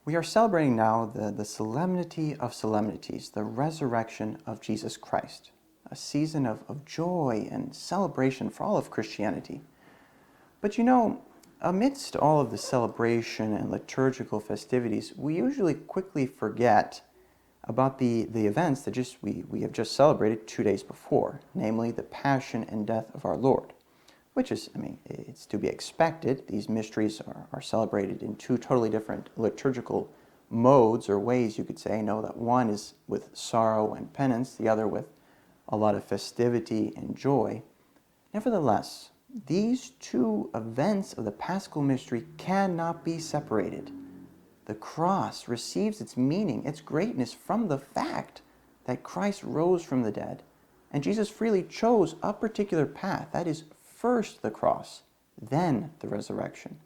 We are celebrating now the solemnity of solemnities, the resurrection of Jesus Christ, a season of joy and celebration for all of Christianity. But amidst all of the celebration and liturgical festivities, we usually quickly forget about the events that we have just celebrated 2 days before, namely the passion and death of our Lord, which is, it's to be expected. These mysteries are celebrated in two totally different liturgical modes or ways, you could say. That one is with sorrow and penance, the other with a lot of festivity and joy. Nevertheless, these two events of the Paschal mystery cannot be separated. The cross receives its meaning, its greatness, from the fact that Christ rose from the dead, and Jesus freely chose a particular path, that is, first the cross, then the resurrection.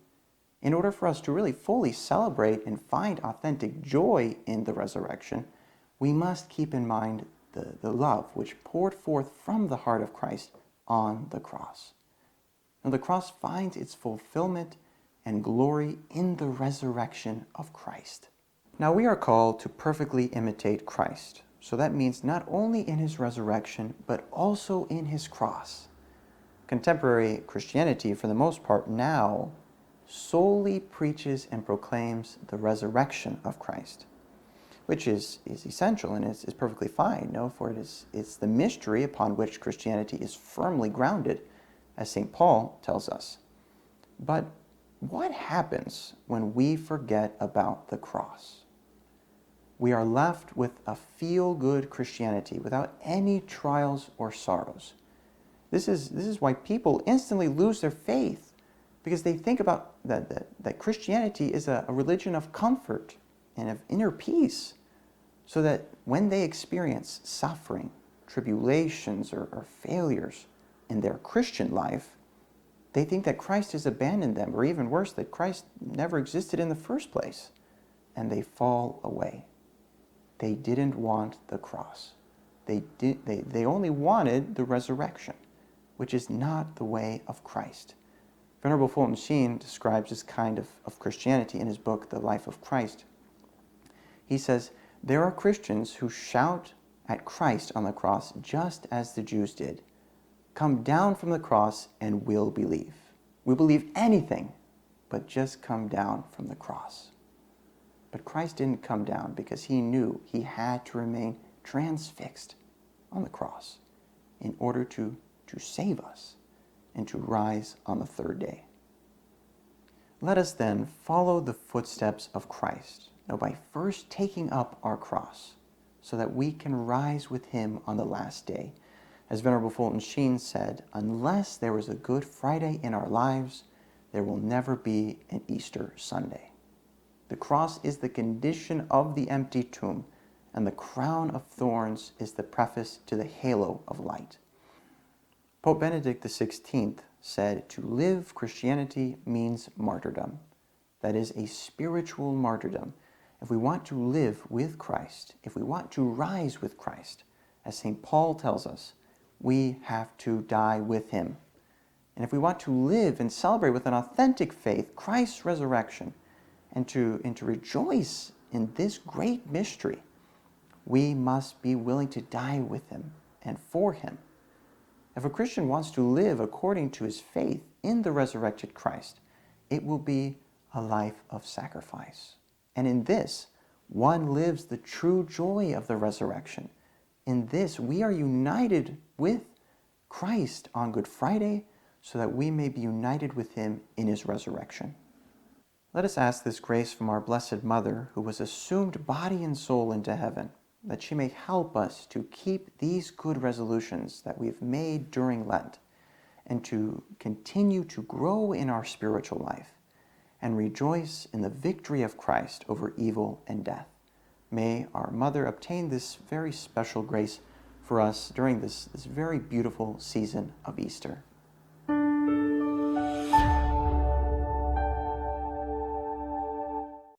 In order for us to really fully celebrate and find authentic joy in the resurrection, we must keep in mind the love which poured forth from the heart of Christ on the cross. Now, the cross finds its fulfillment and glory in the resurrection of Christ. Now, we are called to perfectly imitate Christ. So that means not only in his resurrection, but also in his cross. Contemporary Christianity, for the most part now, solely preaches and proclaims the resurrection of Christ, which is essential and is perfectly fine, for it's the mystery upon which Christianity is firmly grounded, as St. Paul tells us. But what happens when we forget about the cross? We are left with a feel-good Christianity without any trials or sorrows. This is why people instantly lose their faith, because they think about that Christianity is a religion of comfort and of inner peace, so that when they experience suffering, tribulations, or failures in their Christian life, they think that Christ has abandoned them, or even worse, that Christ never existed in the first place, and they fall away. They didn't want the cross. They only wanted the resurrection, which is not the way of Christ. Venerable Fulton Sheen describes this kind of Christianity in his book, The Life of Christ. He says, "There are Christians who shout at Christ on the cross just as the Jews did. 'Come down from the cross and we'll believe. We'll believe anything, but just come down from the cross.' But Christ didn't come down because he knew he had to remain transfixed on the cross in order to save us and to rise on the third day. Let us then follow the footsteps of Christ, by first taking up our cross, so that we can rise with him on the last day. As Venerable Fulton Sheen said, unless there is a Good Friday in our lives, there will never be an Easter Sunday. The cross is the condition of the empty tomb, and the crown of thorns is the preface to the halo of light. Pope Benedict XVI said, to live Christianity means martyrdom. That is a spiritual martyrdom. If we want to live with Christ, if we want to rise with Christ, as St. Paul tells us, we have to die with him. And if we want to live and celebrate with an authentic faith Christ's resurrection, and to rejoice in this great mystery, we must be willing to die with him and for him. If a Christian wants to live according to his faith in the resurrected Christ, it will be a life of sacrifice. And in this, one lives the true joy of the resurrection. In this, we are united with Christ on Good Friday, so that we may be united with him in his resurrection. Let us ask this grace from our Blessed Mother, who was assumed body and soul into heaven, that she may help us to keep these good resolutions that we've made during Lent, and to continue to grow in our spiritual life, and rejoice in the victory of Christ over evil and death. May our Mother obtain this very special grace for us during this very beautiful season of Easter.